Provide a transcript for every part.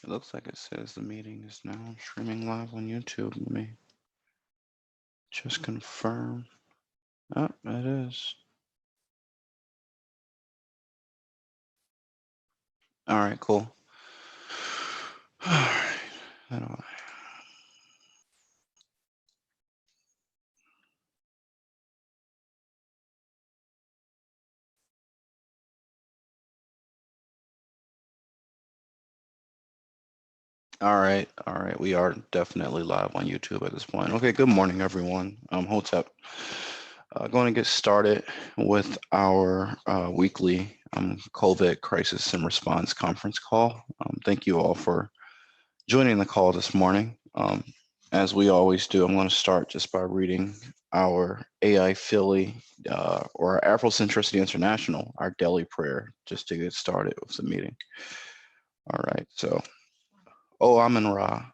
It looks like it says the meeting is now streaming live on YouTube. Let me just confirm. Oh, it is. All right, cool. All right. How do I? All right. We are definitely live on YouTube at this point. Okay, good morning, everyone. I'm Hotep. Going to get started with our weekly COVID crisis and response conference call. Thank you all for joining the call this morning. As we always do, I'm going to start just by reading our AI Philly or Afrocentricity International, our daily prayer, just to get started with the meeting. All right, so, O Amen Ra,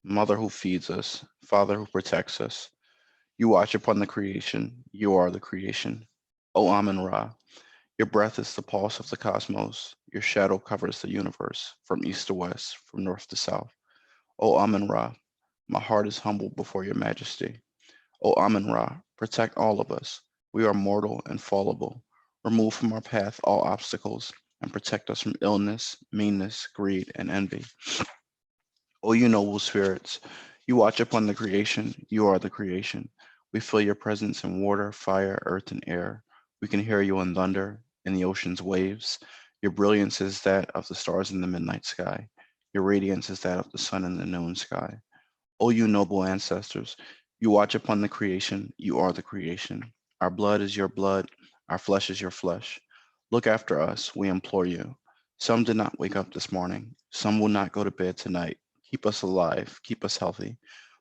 Mother who feeds us, Father who protects us, you watch upon the creation, you are the creation. O Amen Ra, your breath is the pulse of the cosmos, your shadow covers the universe, from east to west, from north to south. O Amen Ra, my heart is humbled before your majesty. O Amen Ra, protect all of us. We are mortal and fallible. Remove from our path all obstacles and protect us from illness, meanness, greed, and envy. O you noble spirits, you watch upon the creation, you are the creation. We feel your presence in water, fire, earth, and air. We can hear you in thunder, in the ocean's waves. Your brilliance is that of the stars in the midnight sky. Your radiance is that of the sun in the noon sky. O you noble ancestors, you watch upon the creation, you are the creation. Our blood is your blood, our flesh is your flesh. Look after us, we implore you. Some did not wake up this morning, some will not go to bed tonight. Keep us alive, keep us healthy.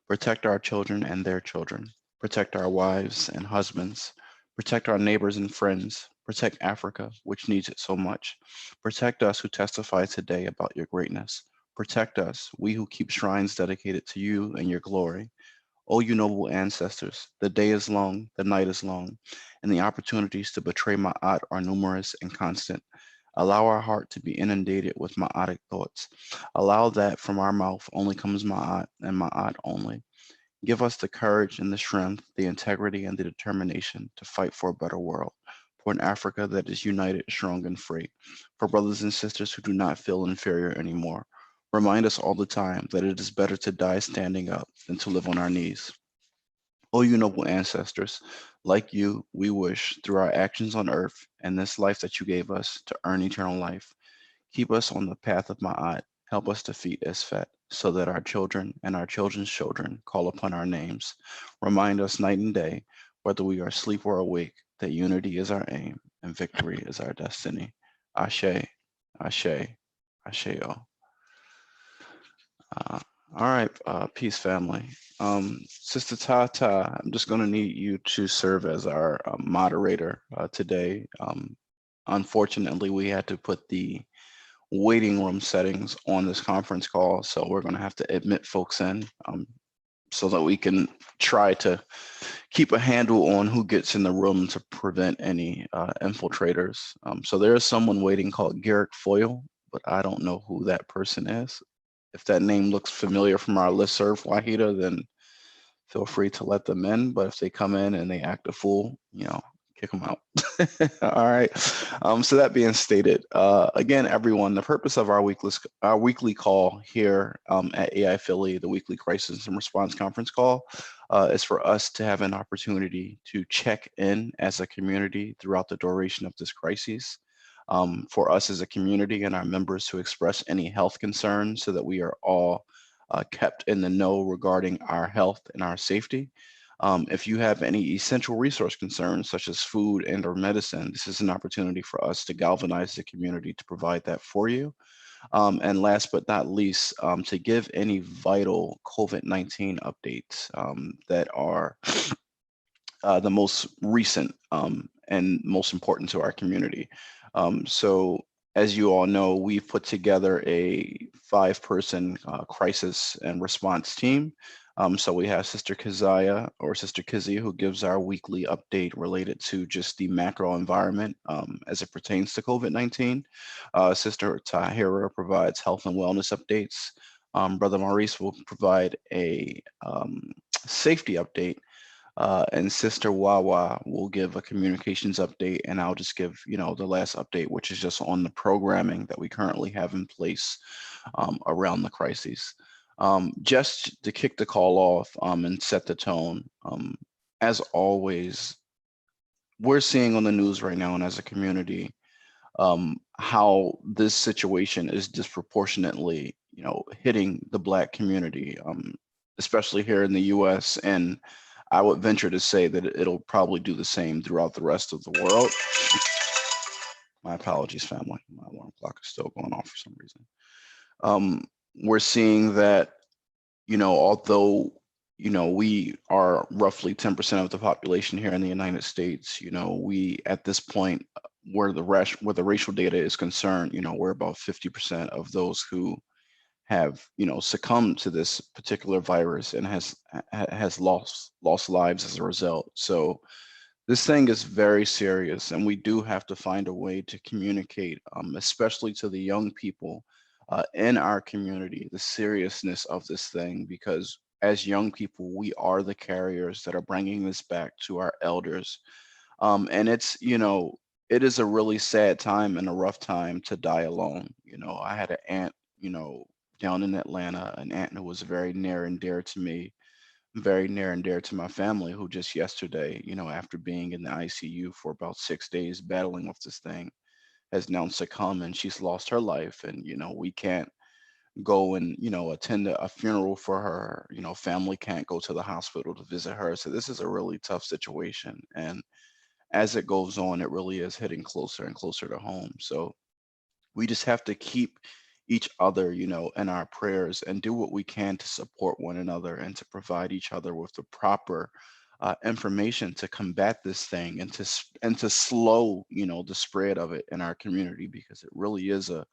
Protect our children and their children. Protect our wives and husbands. Protect our neighbors and friends. Protect Africa, which needs it so much. Protect us who testify today about your greatness. Protect us, we who keep shrines dedicated to you and your glory. O you noble ancestors, the day is long, the night is long, and the opportunities to betray Ma'at are numerous and constant. Allow our heart to be inundated with Ma'atic thoughts. Allow that from our mouth only comes Ma'at and Ma'at only. Give us the courage and the strength, the integrity and the determination to fight for a better world, for an Africa that is united, strong, and free, for brothers and sisters who do not feel inferior anymore. Remind us all the time that it is better to die standing up than to live on our knees. O you noble ancestors, like you, we wish, through our actions on earth and this life that you gave us, to earn eternal life. Keep us on the path of Ma'at. Help us defeat Isfet, so that our children and our children's children call upon our names. Remind us night and day, whether we are asleep or awake, that unity is our aim and victory is our destiny. Ashe, Ashe, Asheo. Uh, all right, peace, family. Sister Tata, I'm just going to need you to serve as our moderator today. Unfortunately, we had to put the waiting room settings on this conference call, so we're going to have to admit folks in so that we can try to keep a handle on who gets in the room to prevent any infiltrators. So there is someone waiting called Garrick Foyle, but I don't know who that person is. If that name looks familiar from our listserv, Wahida, then feel free to let them in. But if they come in and they act a fool, kick them out. All right. So that being stated, again, everyone, the purpose of our weekly call here at AI Philly, the weekly crisis and response conference call, is for us to have an opportunity to check in as a community throughout the duration of this crisis. For us as a community and our members to express any health concerns so that we are all kept in the know regarding our health and our safety. If you have any essential resource concerns, such as food and or medicine, this is an opportunity for us to galvanize the community to provide that for you. And last but not least, to give any vital COVID-19 updates that are the most recent and most important to our community. So as you all know, we've put together a 5-person crisis and response team So we have Sister Keziah or Sister Kizzy who gives our weekly update related to just the macro environment as it pertains to COVID-19. Sister Tahira provides health and wellness updates. Brother Maurice will provide a safety update, and Sister Wawa will give a communications update, and I'll just give, the last update, which is just on the programming that we currently have in place around the crises. Just to kick the call off and set the tone, as always, we're seeing on the news right now and as a community how this situation is disproportionately, hitting the Black community, especially here in the U.S. And I would venture to say that it'll probably do the same throughout the rest of the world. My apologies, family. My alarm clock is still going off for some reason. We're seeing that, although, we are roughly 10% of the population here in the United States, we at this point, where the racial data is concerned, we're about 50% of those who have, succumbed to this particular virus and has lost lives as a result. So this thing is very serious, and we do have to find a way to communicate, especially to the young people in our community, the seriousness of this thing, because as young people, we are the carriers that are bringing this back to our elders. And it's, it is a really sad time and a rough time to die alone. I had an aunt, down in Atlanta, an aunt who was very near and dear to me, very near and dear to my family, who just yesterday, after being in the ICU for about 6 days battling with this thing, has now succumbed and she's lost her life. And, we can't go and, attend a funeral for her. Family can't go to the hospital to visit her. So this is a really tough situation. And as it goes on, it really is hitting closer and closer to home. So we just have to keep each other, in our prayers and do what we can to support one another and to provide each other with the proper information to combat this thing and to slow, the spread of it in our community, because it really is a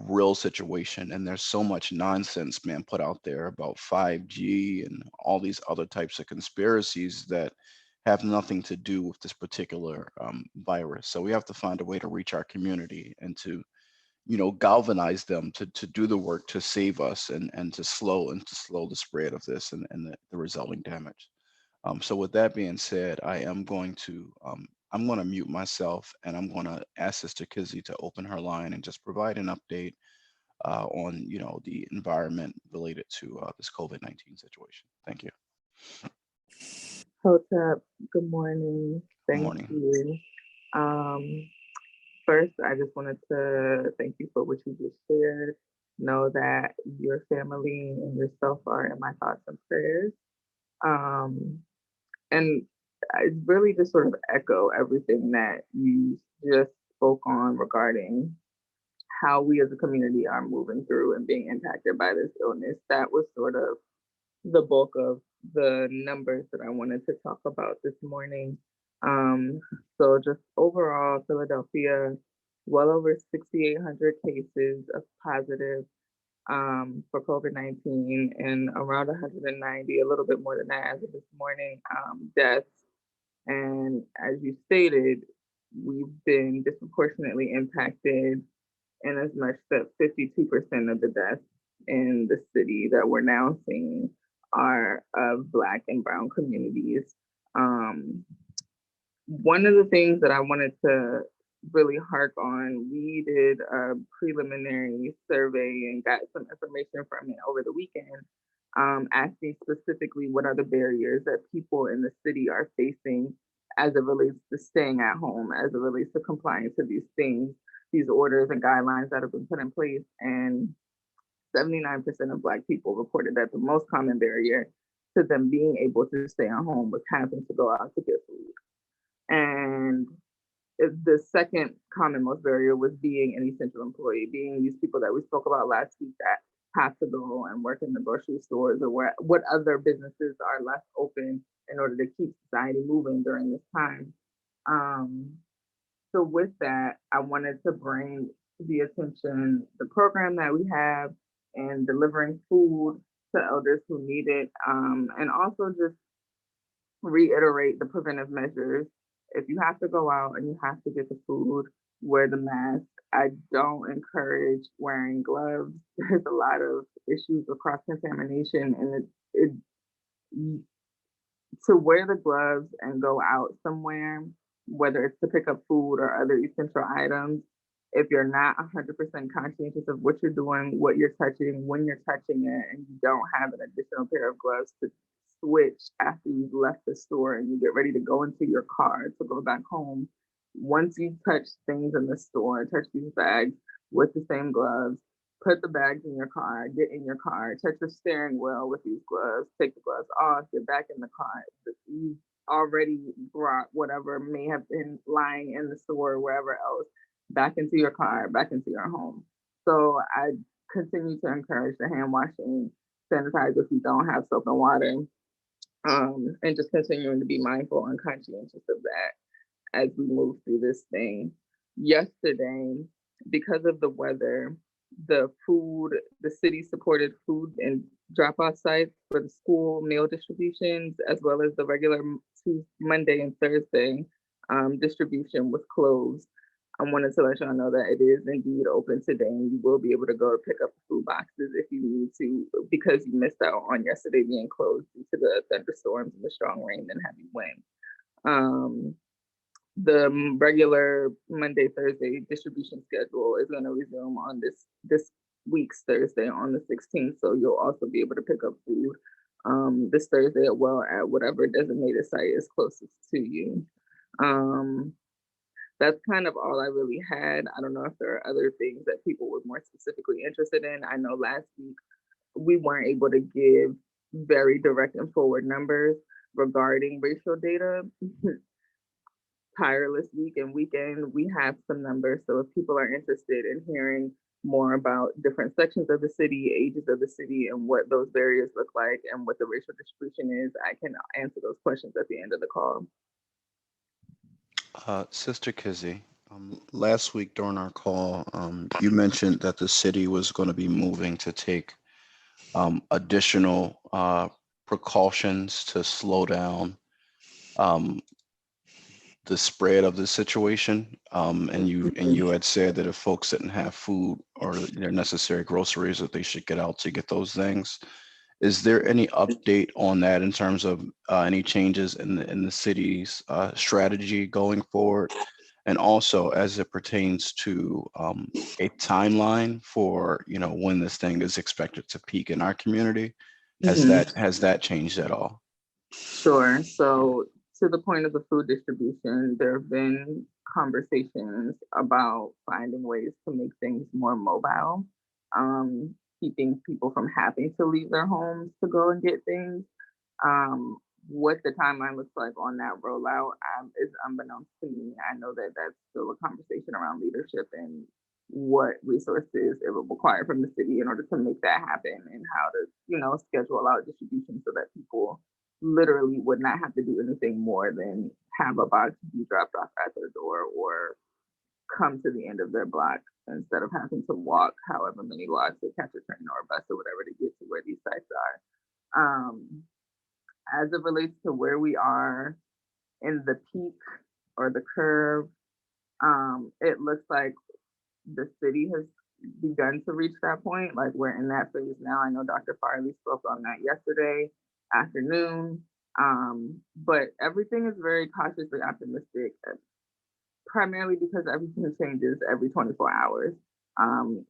real situation. And there's so much nonsense being put out there about 5G and all these other types of conspiracies that have nothing to do with this particular virus. So we have to find a way to reach our community and to, galvanize them to do the work to save us and to slow the spread of this and the resulting damage. So with that being said, I'm going to mute myself, and I'm going to ask Sister Kizzy to open her line and just provide an update on, the environment related to this COVID-19 situation. Thank you. Hotep, good morning. Good Thank morning. you. First, I just wanted to thank you for what you just shared. Know that your family and yourself are in my thoughts and prayers. Um, and I really just sort of echo everything that you just spoke on regarding how we as a community are moving through and being impacted by this illness. That was sort of the bulk of the numbers that I wanted to talk about this morning. Um, so just overall, Philadelphia, well over 6,800 cases of positive for COVID-19 and around 190, a little bit more than that as of this morning, deaths. And as you stated, we've been disproportionately impacted in as much that 52% of the deaths in the city that we're now seeing are of Black and Brown communities. Um, One of the things that I wanted to really hark on, we did a preliminary survey and got some information from it over the weekend, asking specifically what are the barriers that people in the city are facing as it relates to staying at home, as it relates to complying to these things, these orders and guidelines that have been put in place. And 79% of Black people reported that the most common barrier to them being able to stay at home was having to go out to get food. And the second common most barrier was being an essential employee, being these people that we spoke about last week that have to go and work in the grocery stores or what other businesses are left open in order to keep society moving during this time. Um, so with that, I wanted to bring to the attention the program that we have in delivering food to elders who need it, and also just reiterate the preventive measures. If you have to go out and you have to get the food, wear the mask. I don't encourage wearing gloves. There's a lot of issues of cross contamination, and to wear the gloves and go out somewhere, whether it's to pick up food or other essential items, if you're not 100% conscientious of what you're doing, what you're touching, when you're touching it, and you don't have an additional pair of gloves to switch after you've left the store and you get ready to go into your car to go back home, once you touch things in the store, touch these bags with the same gloves, put the bags in your car, get in your car, touch the steering wheel with these gloves, take the gloves off, get back in the car. You've already brought whatever may have been lying in the store or wherever else back into your car, back into your home. So I continue to encourage the hand washing, sanitize if you don't have soap and water, and just continuing to be mindful and conscientious of that as we move through this thing. Yesterday, because of the weather, the city supported food and drop off sites for the school meal distributions, as well as the regular Monday and Thursday distribution was closed. I wanted to let y'all know that it is indeed open today, and you will be able to go pick up the food boxes if you need to, because you missed out on yesterday being closed due to the thunderstorms and the strong rain and heavy wind. The regular Monday, Thursday distribution schedule is going to resume on this week's Thursday on the 16th. So you'll also be able to pick up food this Thursday at whatever designated site is closest to you. That's kind of all I really had. I don't know if there are other things that people were more specifically interested in. I know last week we weren't able to give very direct and forward numbers regarding racial data. Tireless week and weekend, we have some numbers. So if people are interested in hearing more about different sections of the city, ages of the city, and what those barriers look like and what the racial distribution is, I can answer those questions at the end of the call. Sister Kizzy, last week during our call, you mentioned that the city was going to be moving to take additional precautions to slow down the spread of the situation. And you had said that if folks didn't have food or their necessary groceries, that they should get out to get those things. Is there any update on that in terms of any changes in the city's strategy going forward? And also as it pertains to a timeline for, when this thing is expected to peak in our community, has that changed at all? Sure. So to the point of the food distribution, there have been conversations about finding ways to make things more mobile, keeping people from having to leave their homes to go and get things. What the timeline looks like on that rollout is unbeknownst to me. I know that that's still a conversation around leadership and what resources it will require from the city in order to make that happen, and how to, schedule out distribution so that people literally would not have to do anything more than have a box be dropped off at their door or come to the end of their block instead of having to walk however many blocks or catch a train or a bus or whatever to get to where these sites are. As it relates to where we are in the peak or the curve, it looks like the city has begun to reach that point. Like, we're in that phase now. I know Dr. Farley spoke on that yesterday afternoon. But everything is very cautiously optimistic, primarily because everything changes every 24 hours.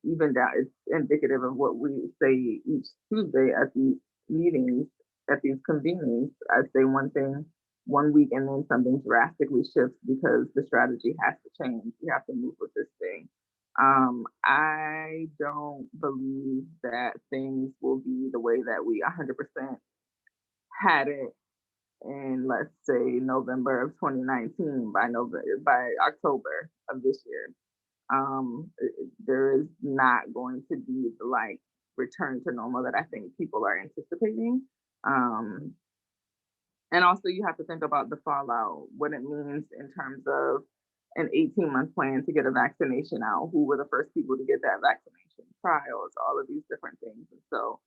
Even that is indicative of what we say each Tuesday at these meetings, at these convenings. I say one thing one week and then something drastically shifts because the strategy has to change. We have to move with this thing. I don't believe that things will be the way that we 100% had it in, let's say, November of 2019 by October of this year. There is not going to be the return to normal that I think people are anticipating. And also you have to think about the fallout, what it means in terms of an 18-month plan to get a vaccination out, who were the first people to get that vaccination, trials, all of these different things. And so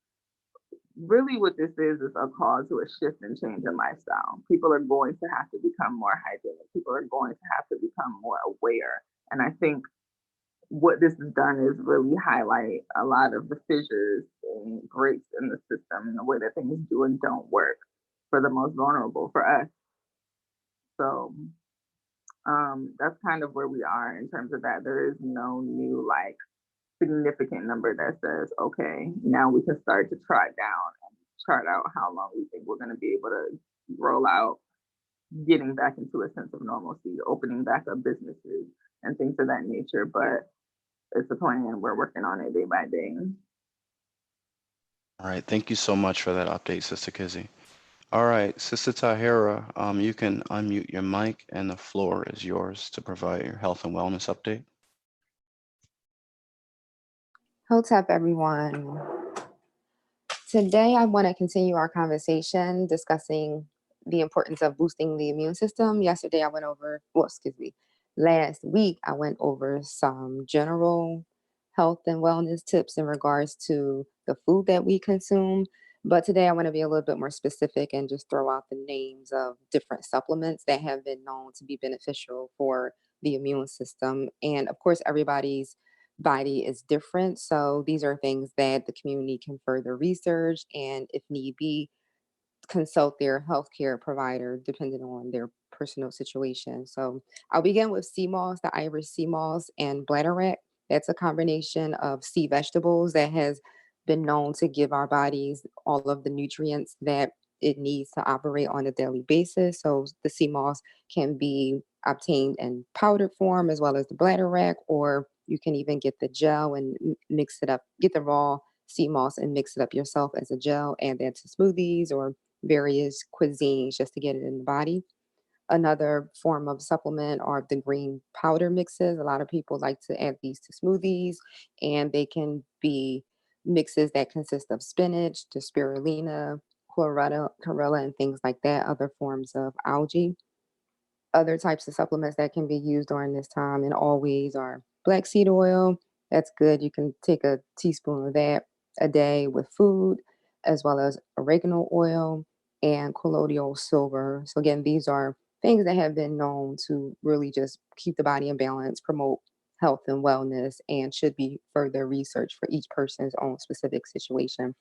really what this is a call to a shift and change in lifestyle. People are going to have to become more hygienic. People are going to have to become more aware. And I think what this has done is really highlight a lot of the fissures and breaks in the system and the way that things do and don't work for the most vulnerable, for us. So that's kind of where we are in terms of that. There is no new like significant number that says, okay, now we can start to trot down and chart out how long we think we're going to be able to roll out getting back into a sense of normalcy, opening back up businesses and things of that nature. But it's a plan. We're working on it day by day. All right, thank you so much for that update, Sister Kizzy. All right, Sister Tahira, you can unmute your mic and the floor is yours to provide your health and wellness update. What's up, everyone? Today, I want to continue our conversation discussing the importance of boosting the immune system. Yesterday, last week, I went over some general health and wellness tips in regards to the food that we consume. But today, I want to be a little bit more specific and just throw out the names of different supplements that have been known to be beneficial for the immune system. And of course, everybody's body is different. So these are things that the community can further research and, if need be, consult their healthcare provider depending on their personal situation. So I'll begin with sea moss, the Irish sea moss, and bladderwrack. That's a combination of sea vegetables that has been known to give our bodies all of the nutrients that it needs to operate on a daily basis. So the sea moss can be obtained in powdered form as well as the bladderwrack, or you can even get the gel and mix it up, get the raw sea moss and mix it up yourself as a gel, add that to smoothies or various cuisines just to get it in the body. Another form of supplement are the green powder mixes. A lot of people like to add these to smoothies, and they can be mixes that consist of spinach, to spirulina, chlorella, and things like that, other forms of algae. Other types of supplements that can be used during this time and always are black seed oil. That's good. You can take a teaspoon of that a day with food, as well as oregano oil and colloidal silver. So, again, these are things that have been known to really just keep the body in balance, promote health and wellness, and should be further researched for each person's own specific situation.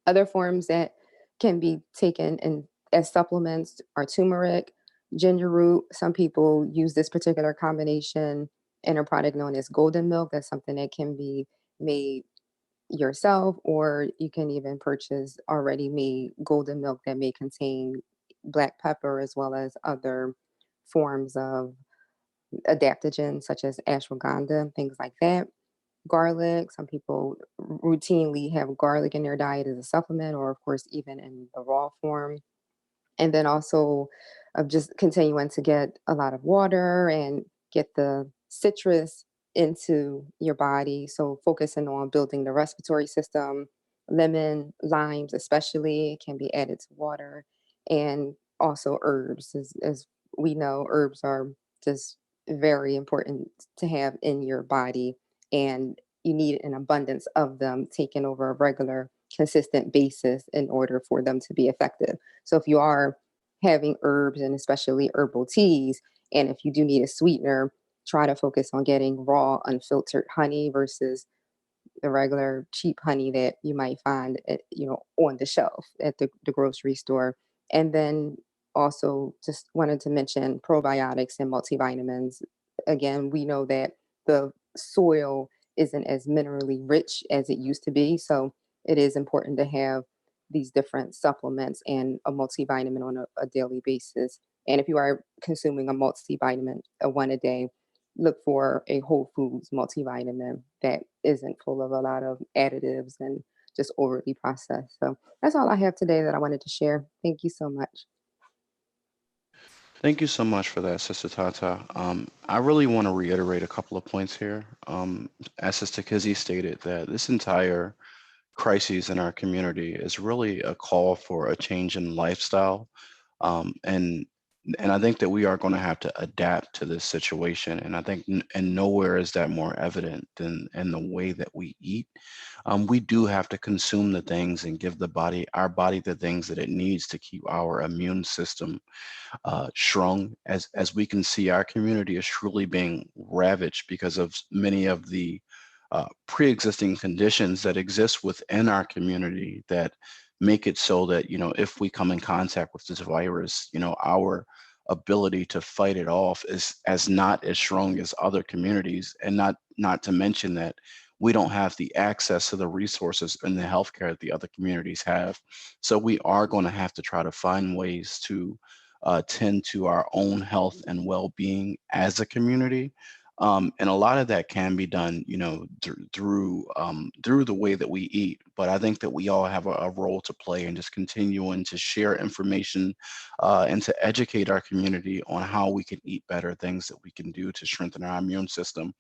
Other forms that can be taken in as supplements are turmeric, ginger root. Some people use this particular combination in a product known as golden milk. That's something that can be made yourself, or you can even purchase already made golden milk that may contain black pepper as well as other forms of adaptogens such as ashwagandha, things like that. Garlic, some people routinely have garlic in their diet as a supplement, or of course, even in the raw form. And then also of just continuing to get a lot of water and get the citrus into your body. So focusing on building the respiratory system, lemon, limes especially can be added to water, and also herbs. As we know, herbs are just very important to have in your body, and you need an abundance of them taken over a regular, consistent basis in order for them to be effective. So if you are having herbs and especially herbal teas, and if you do need a sweetener, try to focus on getting raw, unfiltered honey versus the regular cheap honey that you might find on the shelf at the grocery store. And then also just wanted to mention probiotics and multivitamins. Again, we know that the soil isn't as minerally rich as it used to be, so it is important to have these different supplements and a multivitamin on a daily basis. And if you are consuming a multivitamin, a one a day, look for a whole foods multivitamin that isn't full of a lot of additives and just overly processed. So that's all I have today that I wanted to share. Thank you so much. Thank you so much for that, Sister Tata. I really want to reiterate a couple of points here. As Sister Kizzy stated, that this entire crises in our community is really a call for a change in lifestyle. And and I think that we are going to have to adapt to this situation. And I think, and nowhere is that more evident than in the way that we eat. We do have to consume the things and give our body, the things that it needs to keep our immune system strong. As we can see, our community is truly being ravaged because of many of the pre-existing conditions that exist within our community that make it so that, if we come in contact with this virus, our ability to fight it off is as not as strong as other communities. And not to mention that we don't have the access to the resources and the healthcare that the other communities have. So we are going to have to try to find ways to tend to our own health and well-being as a community. And a lot of that can be done, through the way that we eat. But I think that we all have a role to play in just continuing to share information and to educate our community on how we can eat better, things that we can do to strengthen our immune system,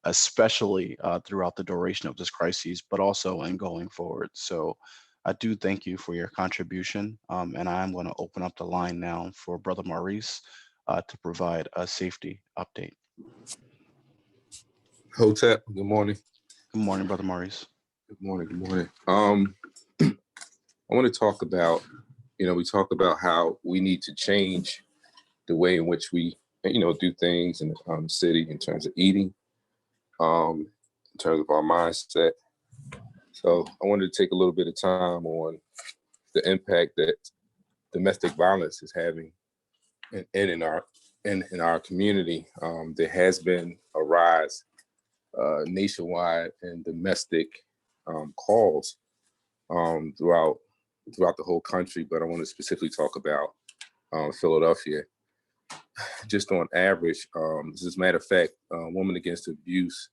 especially throughout the duration of this crisis, but also in going forward. So I do thank you for your contribution, and I'm going to open up the line now for Brother Maurice to provide a safety update. Hotep, good morning. Good morning, Brother Maurice. Good morning. Good morning. I want to talk about, we talk about how we need to change the way in which we, do things in the city in terms of eating, in terms of our mindset. So I wanted to take a little bit of time on the impact that domestic violence is having in our community. There has been a rise nationwide in domestic calls throughout the whole country, but I want to specifically talk about Philadelphia. Just on average, as a matter of fact, Women Against Abuse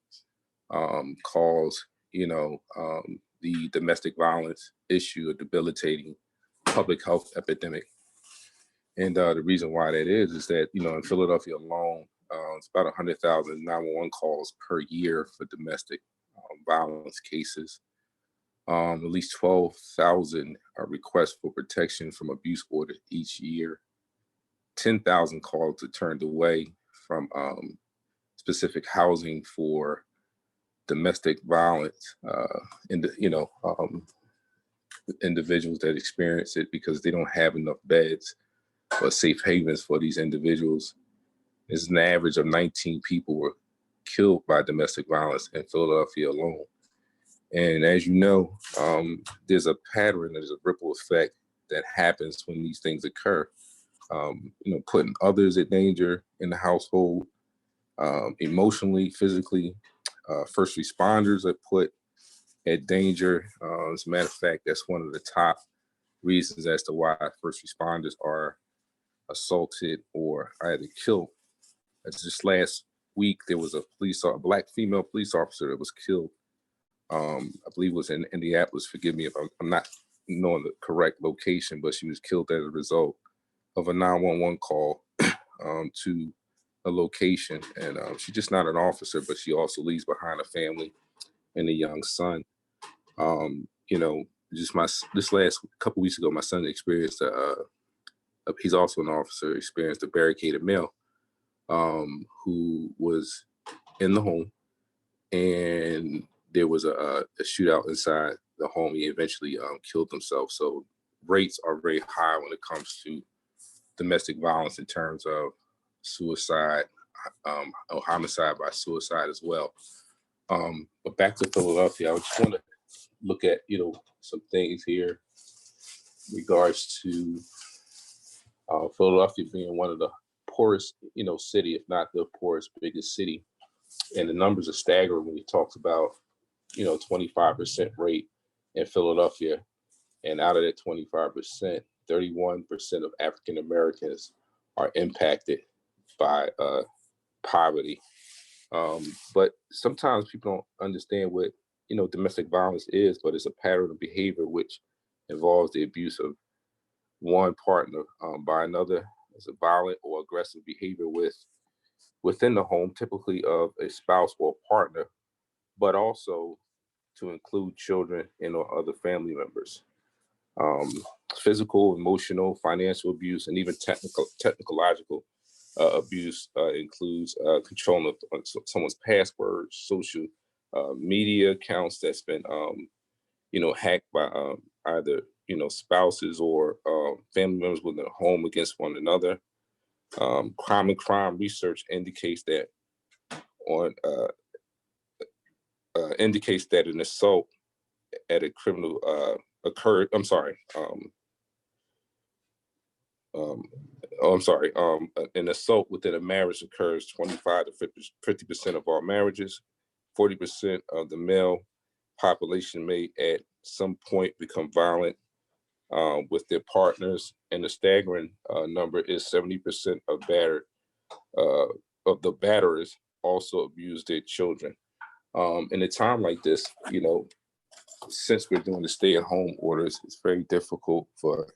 calls, the domestic violence issue a debilitating public health epidemic. And the reason why that is that, in Philadelphia alone, it's about 100,000 911 calls per year for domestic violence cases. At least 12,000 requests for protection from abuse orders each year. 10,000 calls are turned away from specific housing for domestic violence, individuals that experience it because they don't have enough beds or safe havens for these individuals. There's an average of 19 people were killed by domestic violence in Philadelphia alone. And as you know, there's a pattern, there's a ripple effect that happens when these things occur. Putting others at danger in the household, emotionally, physically. First responders are put at danger. As a matter of fact, that's one of the top reasons as to why first responders are assaulted or either killed. As just last week, there was a black female police officer that was killed. I believe it was in Indianapolis. Forgive me if I'm not knowing the correct location, but she was killed as a result of a 911 call to a location. And she's just not an officer, but she also leaves behind a family and a young son. This last couple weeks ago, my son experienced he's also an officer, experienced a barricaded male who was in the home, and there was a shootout inside the home. He eventually killed himself. So rates are very high when it comes to domestic violence in terms of suicide or homicide by suicide as well. But back to Philadelphia, I just want to look at, some things here in regards to Philadelphia being one of the poorest, city, if not the poorest, biggest city. And the numbers are staggering when he talks about, 25% rate in Philadelphia. And out of that 25%, 31% of African Americans are impacted by poverty. But sometimes people don't understand what, domestic violence is, but it's a pattern of behavior which involves the abuse of one partner by another. It's a violent or aggressive behavior within the home, typically of a spouse or partner, but also to include children and or other family members. Physical, emotional, financial abuse, and even technological abuse includes controlling of someone's passwords, social media accounts that's been, hacked by either, spouses or family members within a home against one another. Crime research indicates that an assault at a criminal occurred. An assault within a marriage occurs 25 to 50% of all marriages. 40% of the male population may at some point become violent with their partners, and the staggering number is 70% of the batterers also abuse their children. In a time like this, since we're doing the stay-at-home orders, it's very difficult for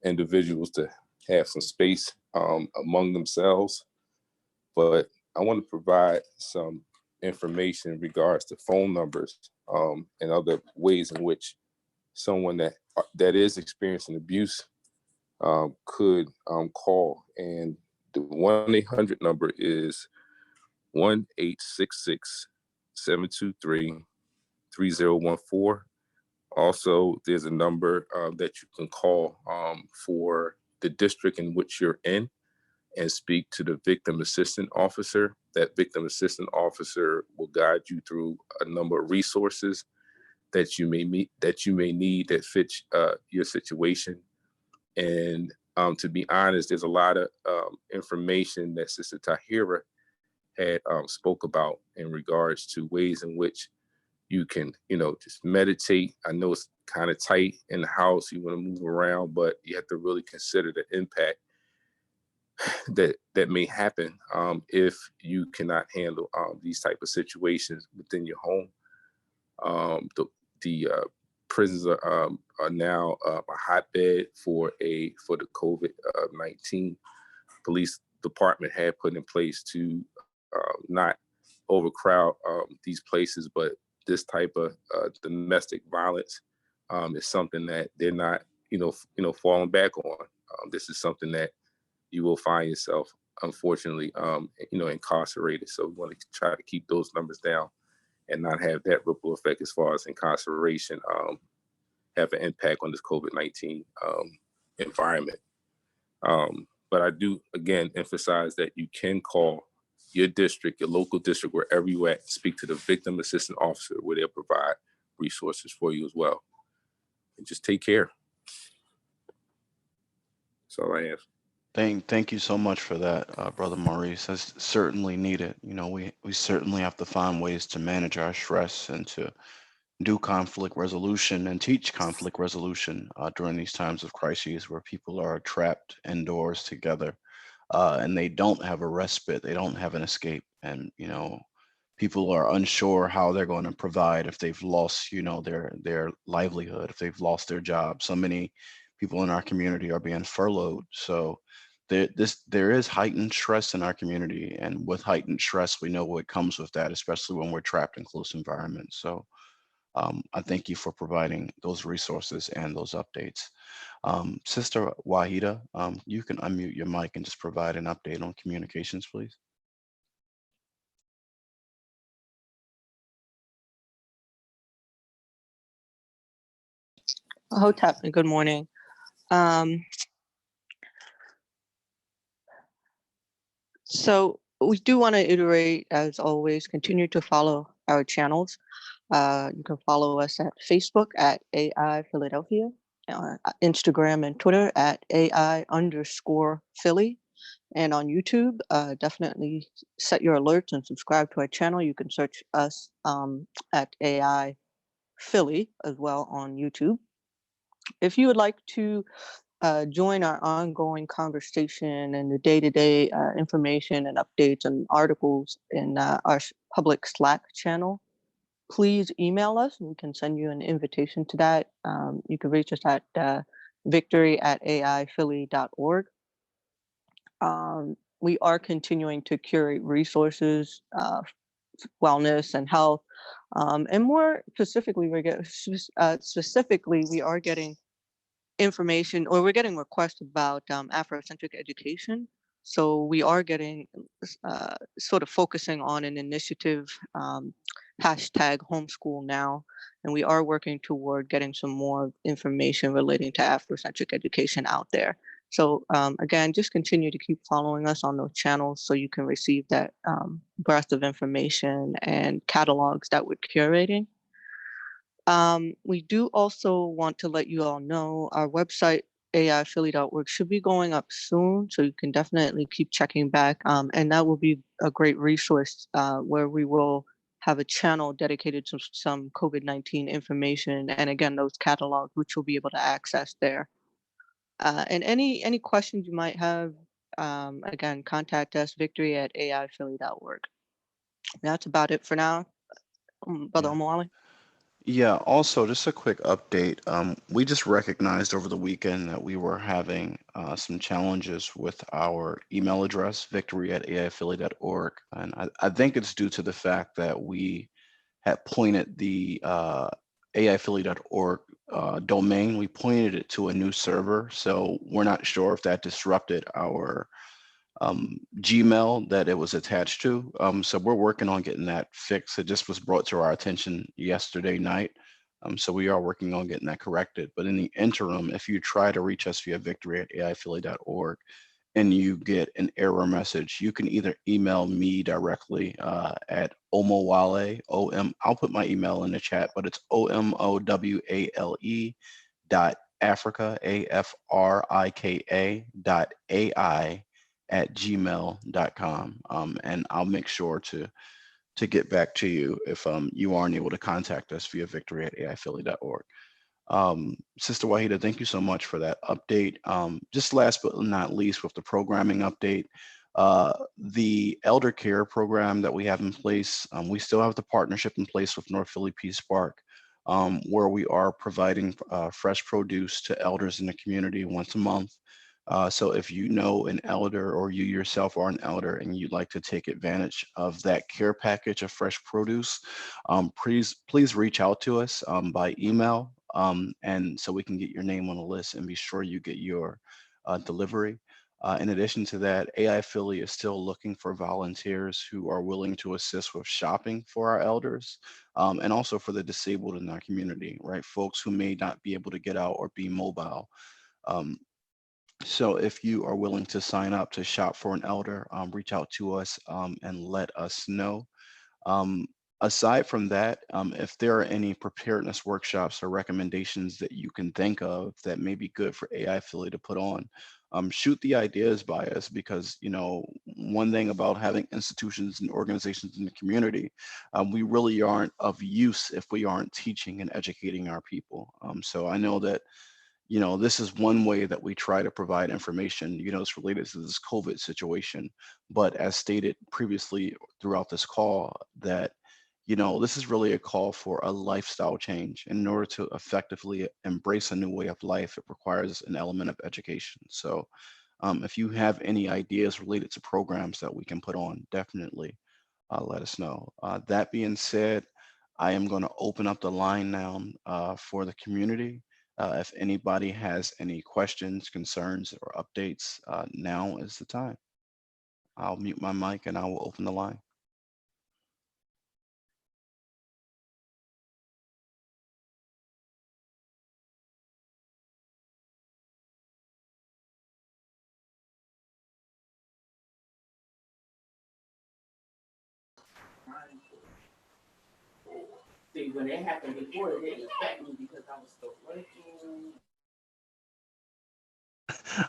individuals to have some space among themselves. But I want to provide some information in regards to phone numbers and other ways in which someone that is experiencing abuse could call. And the 1-800 number is 1-866-723-3014. Also, there's a number that you can call for the district in which you're in and speak to the victim assistant officer. That victim assistant officer will guide you through a number of resources that you may need that fits your situation. And to be honest, there's a lot of information that Sister Tahira had spoke about in regards to ways in which you can, just meditate. I know it's kind of tight in the house, you want to move around, but you have to really consider the impact that may happen if you cannot handle these type of situations within your home. The prisons are now a hotbed for the COVID-19. Police department had put in place to not overcrowd these places, but this type of domestic violence is something that they're not, falling back on. This is something that you will find yourself, unfortunately, incarcerated. So we want to try to keep those numbers down and not have that ripple effect as far as incarceration have an impact on this COVID-19 environment. But I do, again, emphasize that you can call your district, your local district, wherever you at, speak to the victim assistant officer where they'll provide resources for you as well. And just take care. That's all I have. Thank you so much for that, Brother Maurice. That's certainly needed. We certainly have to find ways to manage our stress and to do conflict resolution and teach conflict resolution during these times of crises where people are trapped indoors together and they don't have a respite, they don't have an escape, and people are unsure how they're going to provide if they've lost their livelihood, if they've lost their job. So many people in our community are being furloughed. So there is heightened stress in our community, and with heightened stress, we know what comes with that, especially when we're trapped in close environments. So I thank you for providing those resources and those updates. Sister Wahida, you can unmute your mic and just provide an update on communications, please. Hotep, good morning. So we do want to iterate, as always, continue to follow our channels. You can follow us at Facebook at AI Philadelphia, Instagram and Twitter at AI_Philly, and on YouTube. Definitely set your alerts and subscribe to our channel. You can search us at AI Philly as well on YouTube. If you would like to join our ongoing conversation and the day-to-day information and updates and articles in our public Slack channel, please email us and we can send you an invitation to that. You can reach us at victory@aiphilly.org. We are continuing to curate resources, wellness and health, and more specifically, we are getting information, or we're getting requests about Afrocentric education. So we are getting sort of focusing on an initiative, hashtag homeschool now, and we are working toward getting some more information relating to Afrocentric education out there. So again, just continue to keep following us on those channels so you can receive that breadth of information and catalogs that we're curating. We do also want to let you all know our website, aiphilly.org, should be going up soon. So you can definitely keep checking back. And that will be a great resource where we will have a channel dedicated to some COVID-19 information. And again, those catalogs, which you'll be able to access there. And any questions you might have, again, contact us, victory@aiphilly.org. That's about it for now, Brother Yeah. Omawale. Yeah, also just a quick update. We just recognized over the weekend that we were having some challenges with our email address, victory@aiphilly.org. And I think it's due to the fact that we had pointed the aiphilly.org domain, we pointed it to a new server. So we're not sure if that disrupted our Gmail that it was attached to. So we're working on getting that fixed. It just was brought to our attention yesterday night. So we are working on getting that corrected. But in the interim, if you try to reach us via victory@aiphilly.org and you get an error message, you can either email me directly at omowale, I'll put my email in the chat, but it's OMOWALE dot Africa, AFRIKA dot AI at gmail.com. And I'll make sure to get back to you if you aren't able to contact us via victory@aiphilly.org. Sister Wahida, thank you so much for that update. Just last but not least, with the programming update, the Eldercare program that we have in place, we still have the partnership in place with North Philly Peace Park, where we are providing fresh produce to elders in the community once a month. So if you know an elder or you yourself are an elder and you'd like to take advantage of that care package of fresh produce, please reach out to us by email, and so we can get your name on the list and be sure you get your delivery. In addition to that, AI Philly is still looking for volunteers who are willing to assist with shopping for our elders, and also for the disabled in our community, right? Folks who may not be able to get out or be mobile. Um, so if you are willing to sign up to shop for an elder, reach out to us and let us know. Um, Aside from that, if there are any preparedness workshops or recommendations that you can think of that may be good for AI Philly to put on, shoot the ideas by us, because one thing about having institutions and organizations in the community, we really aren't of use if we aren't teaching and educating our people. So I know that this is one way that we try to provide information, it's related to this COVID situation. But as stated previously throughout this call, that, this is really a call for a lifestyle change. And in order to effectively embrace a new way of life, it requires an element of education. So if you have any ideas related to programs that we can put on, definitely let us know. That being said, I am going to open up the line now for the community. If anybody has any questions, concerns, or updates, now is the time. I'll mute my mic and I will open the line. See, when it happened before, it didn't affect me because I was still working.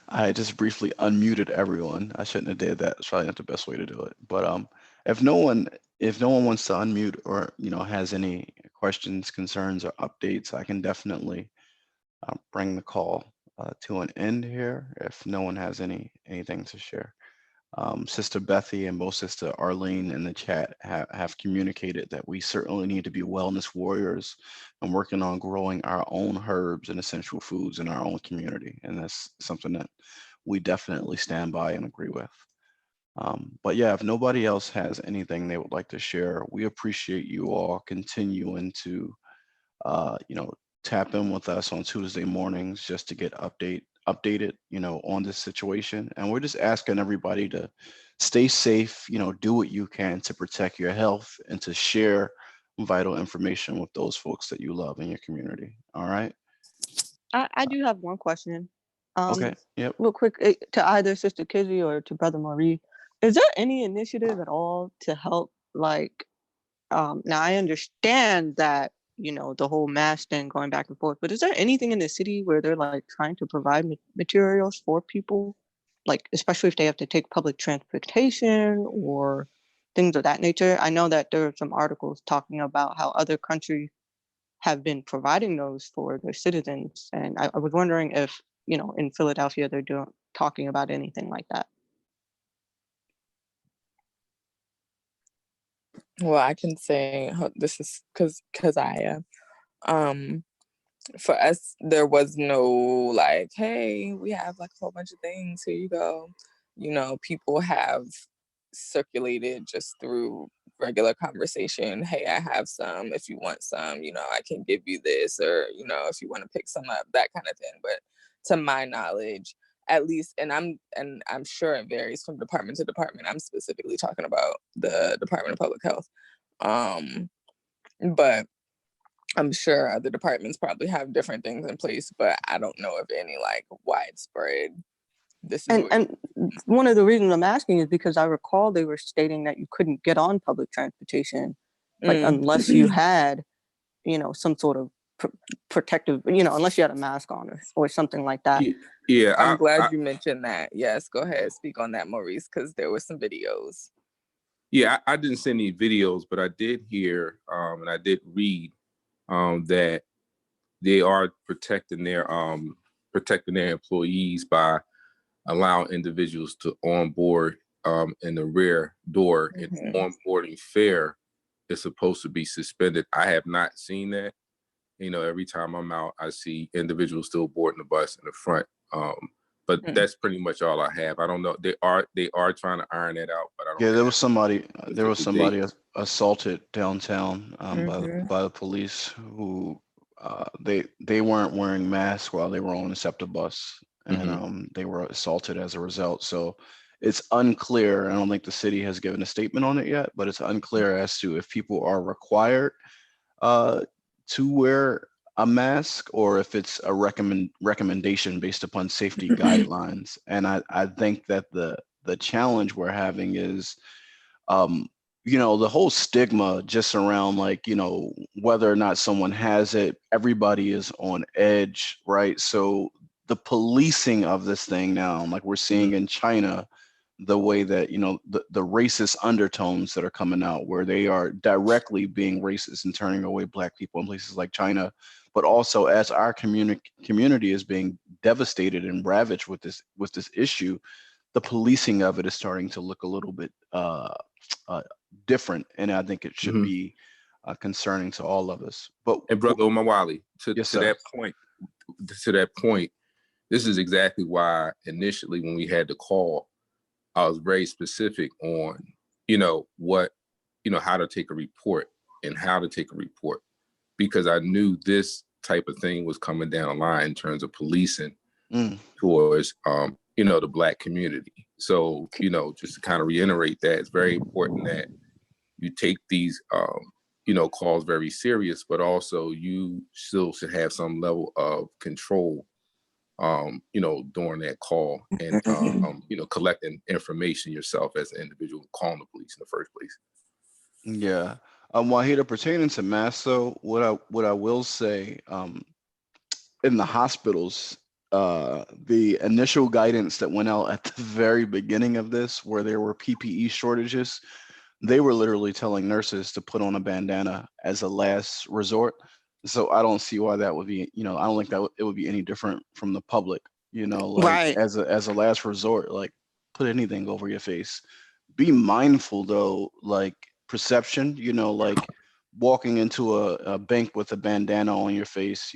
I just briefly unmuted everyone. I shouldn't have did that. It's probably not the best way to do it. But if no one wants to unmute or has any questions, concerns, or updates, I can definitely bring the call to an end here. If no one has anything to share, Sister Bethy and both Sister Arlene in the chat have communicated that we certainly need to be wellness warriors and working on growing our own herbs and essential foods in our own community. And that's something that we definitely stand by and agree with. But yeah, if nobody else has anything they would like to share, we appreciate you all continuing to, tap in with us on Tuesday mornings just to get updated, on this situation. And we're just asking everybody to stay safe, do what you can to protect your health and to share vital information with those folks that you love in your community. All right. I do have one question. Okay. Yep. Real quick, to either Sister Kizzy or to Brother Marie, is there any initiative at all to help, like, now I understand that, the whole mask thing going back and forth, but is there anything in the city where they're like trying to provide materials for people, like especially if they have to take public transportation or things of that nature? I know that there are some articles talking about how other countries have been providing those for their citizens, and I was wondering if, in Philadelphia they're talking about anything like that. Well, I can say this is because I for us there was no like, hey, we have like a whole bunch of things, here you go. People have circulated just through regular conversation. Hey, I have some, if you want some, I can give you this, or if you want to pick some up, that kind of thing. But to my knowledge, at least, and I'm sure it varies from department to department. I'm specifically talking about the Department of Public Health. But I'm sure other departments probably have different things in place, but I don't know of any like widespread. This is And one of the reasons I'm asking is because I recall they were stating that you couldn't get on public transportation, like unless you had, some sort of protective, unless you had a mask on or something like that. Yeah, I'm glad you mentioned that. Yes, go ahead, speak on that, Maurice, because there were some videos. Yeah, I didn't see any videos, but I did hear and I did read that they are protecting their employees by allowing individuals to onboard in the rear door. Mm-hmm. And onboarding fare is supposed to be suspended. I have not seen that. Every time I'm out, I see individuals still boarding the bus in the front. But that's pretty much all I have. I don't know. They are trying to iron that out, but I don't. Yeah, there was somebody assaulted downtown by the police who they weren't wearing masks while they were on the SEPTA bus, and they were assaulted as a result. So it's unclear. I don't think the city has given a statement on it yet, but it's unclear as to if people are required to wear a mask or if it's a recommendation based upon safety guidelines. And I think that the challenge we're having is the whole stigma just around like, whether or not someone has it, everybody is on edge, right? So the policing of this thing now, like we're seeing in China, the way that, the racist undertones that are coming out where they are directly being racist and turning away Black people in places like China, but also as our community is being devastated and ravaged with this issue, the policing of it is starting to look a little bit different, and I think it should be concerning to all of us. But and Brother Omawali, to that point, this is exactly why initially when we had the call, I was very specific on, how to take a report and how to take a report, because I knew this type of thing was coming down the line in terms of policing towards, the Black community. So, just to kind of reiterate that, it's very important that you take these, calls very serious, but also you still should have some level of control during that call and, collecting information yourself as an individual calling the police in the first place. Yeah. Wahida, pertaining to masks, though, what I will say, in the hospitals, the initial guidance that went out at the very beginning of this, where there were PPE shortages, they were literally telling nurses to put on a bandana as a last resort. So I don't see why that would be, I don't think that it would be any different from the public, like Right. as a last resort, like put anything over your face. Be mindful though, like perception, like walking into a bank with a bandana on your face,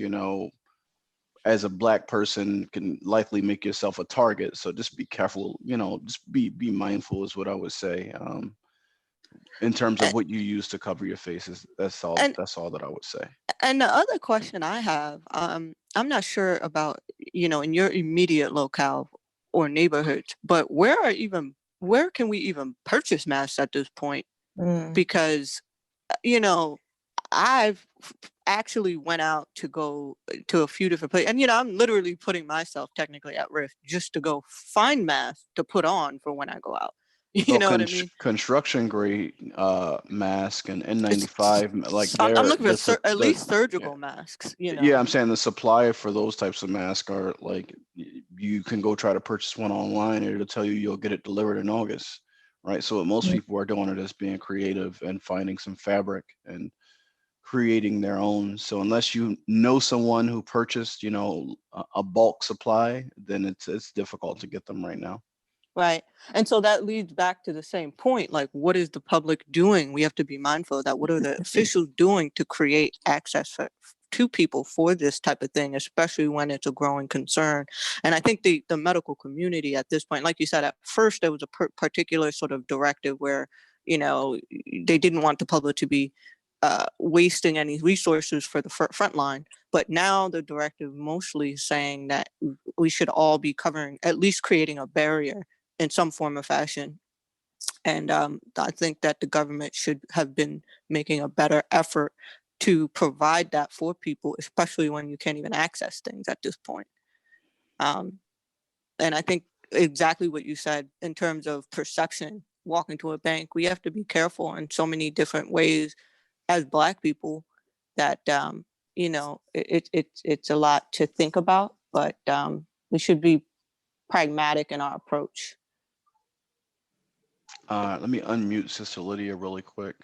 as a Black person can likely make yourself a target. So just be careful, just be mindful is what I would say. in terms of And, what you use to cover your faces. That's all. and That's all that I would say. and the other question I have, I'm not sure about, in your immediate locale or neighborhoods, but where can we even purchase masks at this point? Mm. Because, you know, I've actually went out to go to a few different places, and I'm literally putting myself technically at risk just to go find masks to put on for when I go out. You Well, know what I mean? construction grade mask and N95, like I'm they're looking for at the least yeah. surgical masks. Yeah, I'm saying the supply for those types of masks are like you can go try to purchase one online and it'll tell you you'll get it delivered in August, right? So what most Mm. people are doing it is being creative and finding some fabric and creating their own. So unless you know someone who purchased, a bulk supply, then it's difficult to get them right now. Right. And so that leads back to the same point. Like, what is the public doing? We have to be mindful of that. What are the officials doing to create access to people for this type of thing, especially when it's a growing concern? And I think the medical community at this point, like you said, at first there was a particular sort of directive where, they didn't want the public to be wasting any resources for the front line. But now the directive mostly is saying that we should all be covering, at least creating a barrier in some form or fashion. And I think that the government should have been making a better effort to provide that for people, especially when you can't even access things at this point. And I think exactly what you said in terms of perception, walking to a bank, we have to be careful in so many different ways as Black people that, it's a lot to think about, but we should be pragmatic in our approach. Let me unmute Sister Lydia really quick.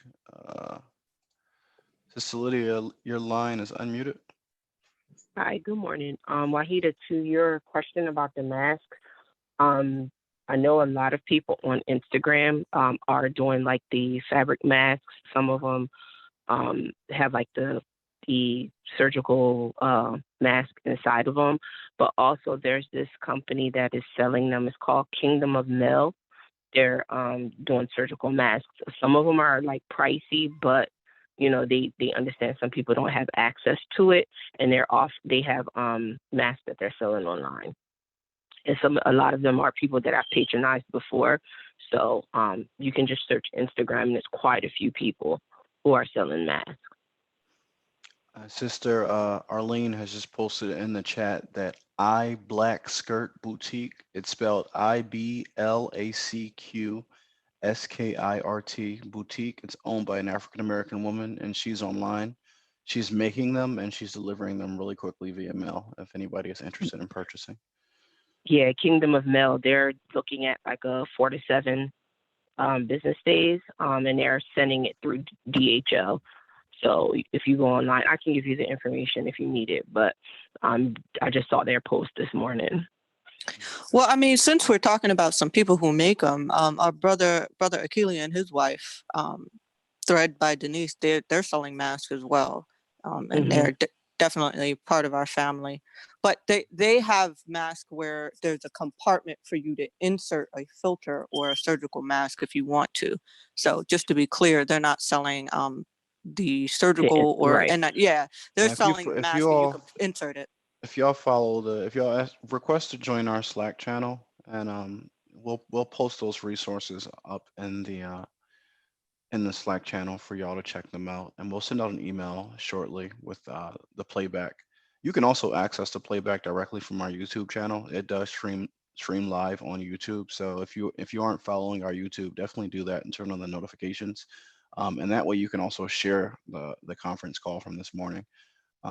Sister Lydia, your line is unmuted. Hi, good morning. Wahida, to your question about the mask, I know a lot of people on Instagram are doing like the fabric masks. Some of them have like the surgical mask inside of them, but also there's this company that is selling them. It's called Kingdom of Mel. They're doing surgical masks. Some of them are like pricey, but they understand some people don't have access to it, and they have masks that they're selling online. And a lot of them are people that I've patronized before. So you can just search Instagram and there's quite a few people who are selling masks. Sister Arlene has just posted in the chat that I Black Skirt Boutique. It's spelled IBLACQSKIRT Boutique. It's owned by an African American woman, and she's online. She's making them and she's delivering them really quickly via mail. If anybody is interested in purchasing. Yeah, Kingdom of Mel. They're looking at like a 4 to 7 business days, and they're sending it through DHL. So if you go online, I can give you the information if you need it. But I just saw their post this morning. Well, I mean, since we're talking about some people who make them, our brother Akili and his wife, Thread by Denise, they're selling masks as well, and they're definitely part of our family. But they have masks where there's a compartment for you to insert a filter or a surgical mask if you want to. So just to be clear, they're not selling the surgical right. and not, yeah, they're If selling masks that you can insert it. If y'all if y'all request to join our Slack channel, and we'll post those resources up in the Slack channel for y'all to check them out, and we'll send out an email shortly with the playback. You can also access the playback directly from our YouTube channel. It does stream live on YouTube. So if you aren't following our YouTube, definitely do that and turn on the notifications. And that way you can also share the conference call from this morning.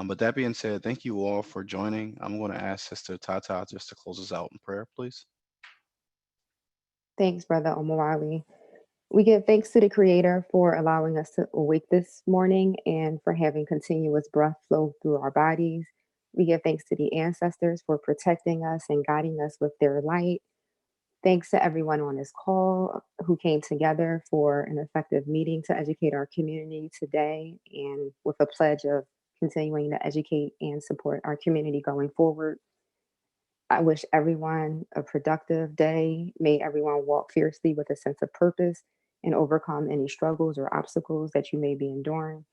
But that being said, thank you all for joining. I'm going to ask Sister Tata just to close us out in prayer, please. Thanks, Brother Omawali. We give thanks to the Creator for allowing us to awake this morning and for having continuous breath flow through our bodies. We give thanks to the ancestors for protecting us and guiding us with their light. Thanks to everyone on this call who came together for an effective meeting to educate our community today, and with a pledge of continuing to educate and support our community going forward. I wish everyone a productive day. May everyone walk fiercely with a sense of purpose and overcome any struggles or obstacles that you may be enduring.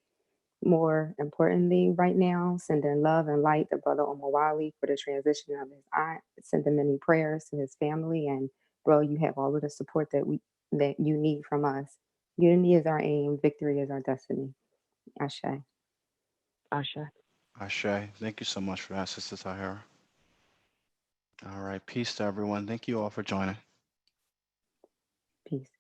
More importantly, right now, sending love and light to Brother Omawali for the transition of his aunt. Sending many prayers to his family, and bro, you have all of the support that you need from us. Unity is our aim. Victory is our destiny. Ashe. Asha. Ashe, thank you so much for that, Sister Tahira. All right, peace to everyone. Thank you all for joining. Peace.